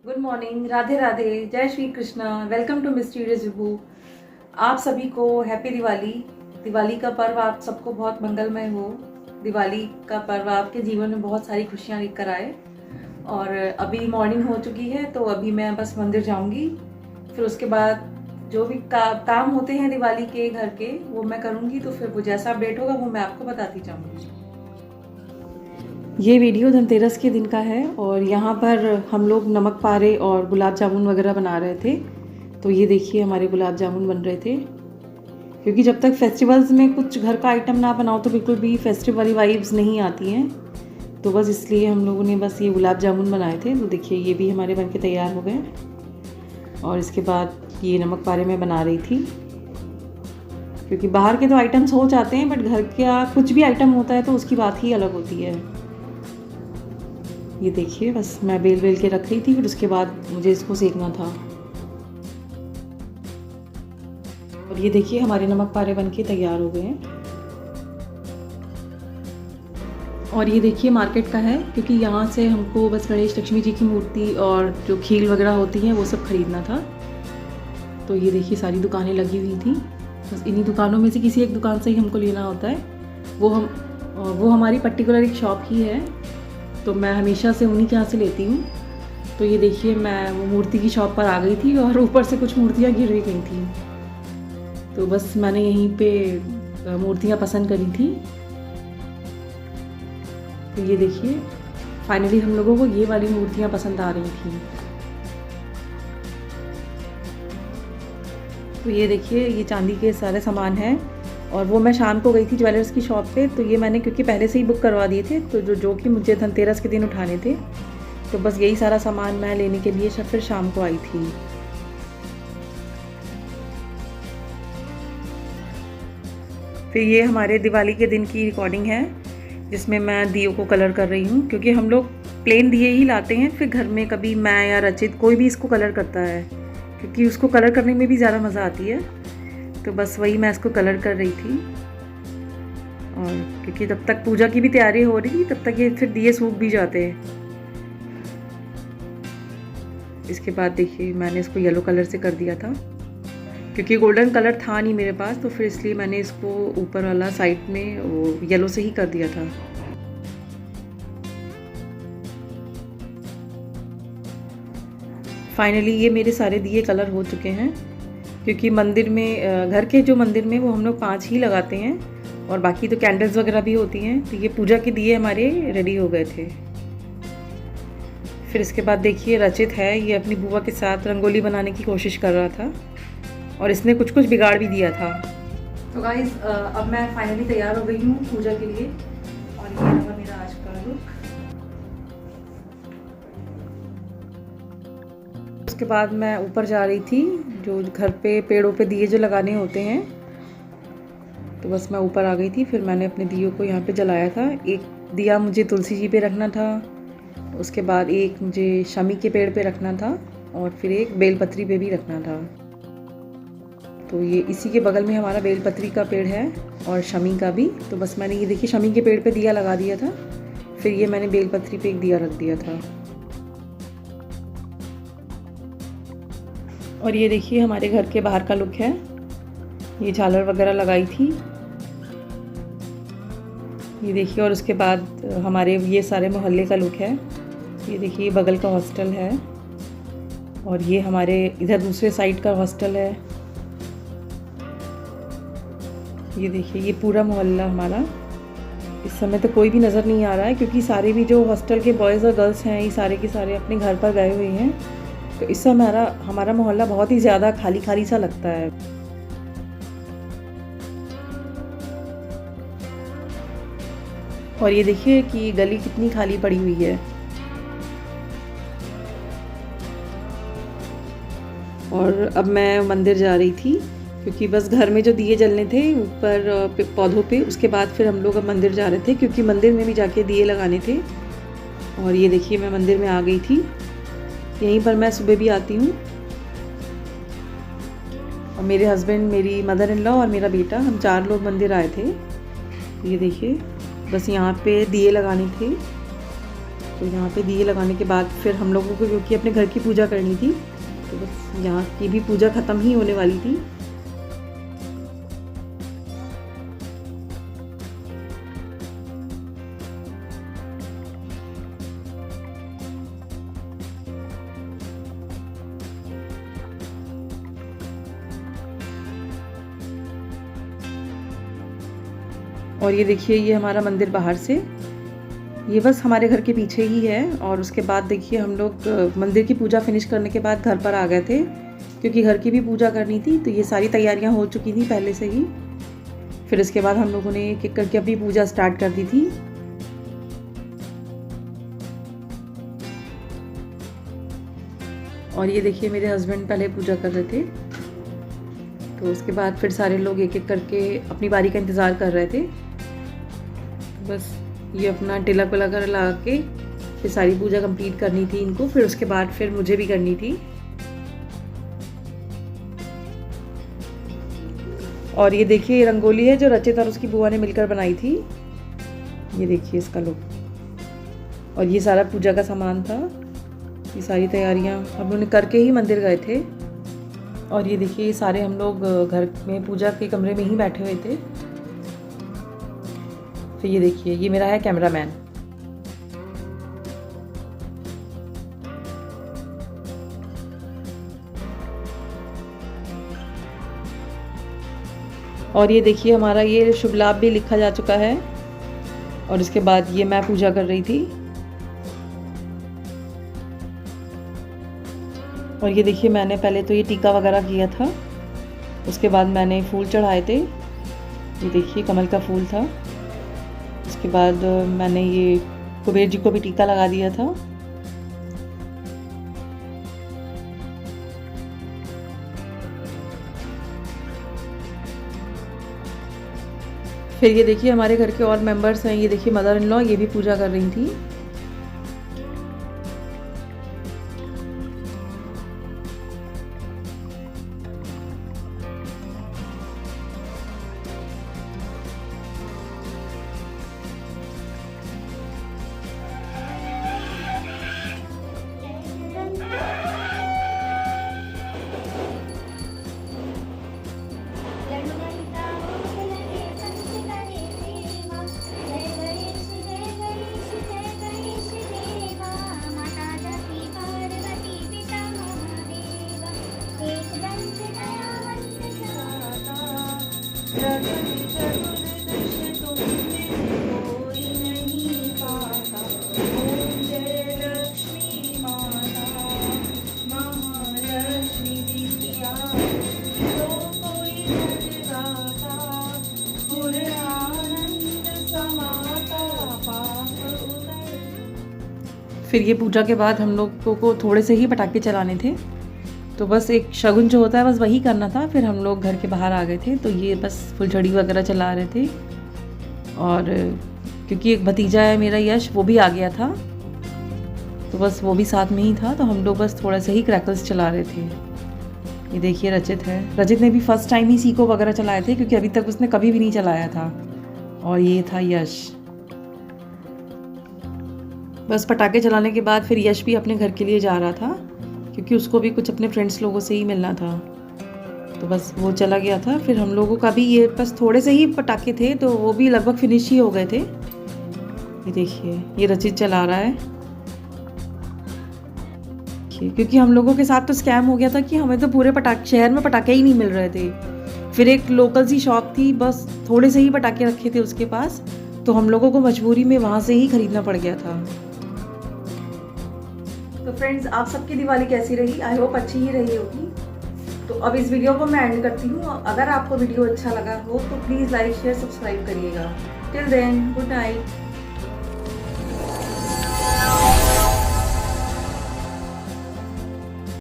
Good morning, Radhe Radhe, जय Shri Krishna. Welcome to mysterious Vibhu. आप सभी को हैप्पी दिवाली। दिवाली का पर्व आप सबको बहुत मंगलमय हो। दिवाली का पर्व आपके जीवन में बहुत सारी खुशियाँ लेकर आए। और अभी मॉर्निंग हो चुकी है तो अभी मैं बस मंदिर जाऊंगी। फिर उसके बाद जो भी काम होते हैं दिवाली के घर के वो मैं करूंगी। तो फिर वो जैसा अपडेट होगा वो मैं आपको बताती जाऊंगी। ये वीडियो धनतेरस के दिन का है और यहाँ पर हम लोग नमक पारे और गुलाब जामुन वगैरह बना रहे थे। तो ये देखिए हमारे गुलाब जामुन बन रहे थे, क्योंकि जब तक फेस्टिवल्स में कुछ घर का आइटम ना बनाओ तो बिल्कुल भी फेस्टिवल वाली वाइब्स नहीं आती हैं। तो बस इसलिए हम लोगों ने बस ये गुलाब जामुन बनाए थे। तो देखिए ये भी हमारे बन के तैयार हो गए। और इसके बाद ये नमक पारे में बना रही थी, क्योंकि बाहर के तो आइटम्स हो जाते हैं बट घर का कुछ भी आइटम होता है तो उसकी बात ही अलग होती है। ये देखिए बस मैं बेल बेल के रख रही थी, फिर उसके बाद मुझे इसको सेकना था। और ये देखिए हमारे नमक पारे बनके तैयार हो गए हैं। और ये देखिए मार्केट का है, क्योंकि यहाँ से हमको बस गणेश लक्ष्मी जी की मूर्ति और जो खील वगैरह होती हैं वो सब खरीदना था। तो ये देखिए सारी दुकानें लगी हुई थी। बस इन्हीं दुकानों में से किसी एक दुकान से ही हमको लेना होता है। वो हमारी पर्टिकुलर एक शॉप ही है, तो मैं हमेशा से उन्हीं के यहाँ से लेती हूँ। तो ये देखिए मैं वो मूर्ति की शॉप पर आ गई थी और ऊपर से कुछ मूर्तियाँ गिर भी गई थी। तो बस मैंने यहीं पे मूर्तियाँ पसंद करी थी। तो ये देखिए फाइनली हम लोगों को ये वाली मूर्तियाँ पसंद आ रही थी। तो ये देखिए ये चांदी के सारे सामान हैं और वो मैं शाम को गई थी ज्वेलर्स की शॉप पे। तो ये मैंने क्योंकि पहले से ही बुक करवा दिए थे, तो जो कि मुझे धनतेरस के दिन उठाने थे, तो बस यही सारा सामान मैं लेने के लिए फिर शाम को आई थी। फिर ये हमारे दिवाली के दिन की रिकॉर्डिंग है, जिसमें मैं दियों को कलर कर रही हूँ, क्योंकि हम लोग प्लेन दिए ही लाते हैं। फिर घर में कभी मैं या रचित कोई भी इसको कलर करता है, क्योंकि उसको कलर करने में भी ज़्यादा मज़ा आती है। तो बस वही मैं इसको कलर कर रही थी। और क्योंकि तब तक पूजा की भी तैयारी हो रही थी, तब तक ये फिर दिए सूख भी जाते हैं। इसके बाद देखिए मैंने इसको येलो कलर से कर दिया था, क्योंकि गोल्डन कलर था नहीं मेरे पास, तो फिर इसलिए मैंने इसको ऊपर वाला साइड में वो येलो से ही कर दिया था। फाइनली ये मेरे सारे दिए कलर हो चुके हैं, क्योंकि मंदिर में घर के जो मंदिर में वो हम लोग 5 ही लगाते हैं और बाकी तो कैंडल्स वगैरह भी होती हैं। तो ये पूजा के दिए हमारे रेडी हो गए थे। फिर इसके बाद देखिए रचित है, ये अपनी बुआ के साथ रंगोली बनाने की कोशिश कर रहा था और इसने कुछ कुछ बिगाड़ भी दिया था। तो गाइस अब मैं फाइनली तैयार हो गई हूँ पूजा के लिए, और ये रहा मेरा आज का लुक। उसके बाद मैं ऊपर जा रही थी, जो घर पे पेड़ों पे दिए जो लगाने होते हैं, तो बस मैं ऊपर आ गई थी। फिर मैंने अपने दियों को यहाँ पे जलाया था। एक दिया मुझे तुलसी जी पे रखना था, उसके बाद एक मुझे शमी के पेड़ पे रखना था और फिर एक बेलपत्री पे भी रखना था। तो ये इसी के बगल में हमारा बेलपत्री का पेड़ है और शमी का भी। तो बस मैंने ये देखिए शमी के पेड़ पे दिया लगा दिया था, फिर ये मैंने बेलपत्री पे एक दिया रख दिया था। और ये देखिए हमारे घर के बाहर का लुक है। ये झालर वगैरह लगाई थी, ये देखिए। और उसके बाद हमारे ये सारे मोहल्ले का लुक है। ये देखिए बगल का हॉस्टल है और ये हमारे इधर दूसरे साइड का हॉस्टल है। ये देखिए ये पूरा मोहल्ला हमारा। इस समय तो कोई भी नज़र नहीं आ रहा है, क्योंकि सारे भी जो हॉस्टल के बॉयज़ और गर्ल्स हैं ये सारे के सारे अपने घर पर गए हुए हैं। तो इस समय हमारा मोहल्ला बहुत ही ज़्यादा खाली खाली सा लगता है। और ये देखिए कि गली कितनी खाली पड़ी हुई है। और अब मैं मंदिर जा रही थी, क्योंकि बस घर में जो दिए जलने थे ऊपर पौधों पे, उसके बाद फिर हम लोग अब मंदिर जा रहे थे, क्योंकि मंदिर में भी जाके दिए लगाने थे। और ये देखिए मैं मंदिर में आ गई थी। यहीं पर मैं सुबह भी आती हूँ। और मेरे हस्बैंड, मेरी मदर इन लॉ और मेरा बेटा, हम 4 लोग मंदिर आए थे। ये देखिए बस यहाँ पे दिए लगाने थे। तो यहाँ पे दिए लगाने के बाद फिर हम लोगों को, क्योंकि अपने घर की पूजा करनी थी, तो बस यहाँ की भी पूजा ख़त्म ही होने वाली थी। और ये देखिए, ये हमारा मंदिर बाहर से, ये बस हमारे घर के पीछे ही है। और उसके बाद देखिए हम लोग मंदिर की पूजा फिनिश करने के बाद घर पर आ गए थे, क्योंकि घर की भी पूजा करनी थी, तो ये सारी तैयारियां हो चुकी थी पहले से ही। फिर इसके बाद हम लोगों ने एक एक करके अपनी पूजा स्टार्ट कर दी थी। और ये देखिए मेरे हस्बैंड पहले पूजा कर रहे थे, तो उसके बाद फिर सारे लोग एक एक करके अपनी बारी का इंतज़ार कर रहे थे। बस ये अपना तिलक विलक लगा के फिर सारी पूजा कंप्लीट करनी थी इनको, फिर उसके बाद फिर मुझे भी करनी थी। और ये देखिए, ये रंगोली है जो रचित और उसकी बुआ ने मिलकर बनाई थी। ये देखिए इसका लुक। और ये सारा पूजा का सामान था, ये सारी तैयारियां हम लोगों ने करके ही मंदिर गए थे। और ये देखिए, ये सारे हम लोग घर में पूजा के कमरे में ही बैठे हुए थे। फिर ये देखिए, ये मेरा है कैमरामैन। और ये देखिए, हमारा ये शुभ लाभ भी लिखा जा चुका है। और इसके बाद ये मैं पूजा कर रही थी। और ये देखिए, मैंने पहले तो ये टीका वगैरह किया था, उसके बाद मैंने फूल चढ़ाए थे। ये देखिए कमल का फूल था। उसके बाद मैंने ये कुबेर जी को भी टीका लगा दिया था। फिर ये देखिए हमारे घर के और मेंबर्स हैं। ये देखिए मदर इन लॉ, ये भी पूजा कर रही थी। फिर ये पूजा के बाद हम लोगों को थोड़े से ही पटाखे चलाने थे, तो बस एक शगुन जो होता है बस वही करना था। फिर हम लोग घर के बाहर आ गए थे, तो ये बस फुलझड़ी वगैरह चला रहे थे। और क्योंकि एक भतीजा है मेरा यश, वो भी आ गया था, तो बस वो भी साथ में ही था, तो हम लोग बस थोड़ा से ही क्रैकर्स चला रहे थे। ये देखिए रचित है, रचित ने भी फर्स्ट टाइम ही सीको वगैरह चलाए थे, क्योंकि अभी तक उसने कभी भी नहीं चलाया था। और ये था यश। बस पटाखे चलाने के बाद फिर यश भी अपने घर के लिए जा रहा था, क्योंकि उसको भी कुछ अपने फ्रेंड्स लोगों से ही मिलना था, तो बस वो चला गया था। फिर हम लोगों का भी ये बस थोड़े से ही पटाखे थे, तो वो भी लगभग फिनिश ही हो गए थे। ये देखिए, ये रचित चला रहा है, क्योंकि हम लोगों के साथ तो स्कैम हो गया था कि हमें तो पूरे पटाखे, शहर में पटाखे ही नहीं मिल रहे थे। फिर एक लोकल सी शॉप थी, बस थोड़े से ही पटाखे रखे थे उसके पास, तो हम लोगों को मजबूरी में वहाँ से ही खरीदना पड़ गया था। तो फ्रेंड्स, आप सबकी दिवाली कैसी रही? आई होप अच्छी ही रही होगी। तो अब इस वीडियो को मैं एंड करती हूँ। अगर आपको वीडियो अच्छा लगा हो तो प्लीज़ लाइक शेयर सब्सक्राइब करिएगा। Till then, good night.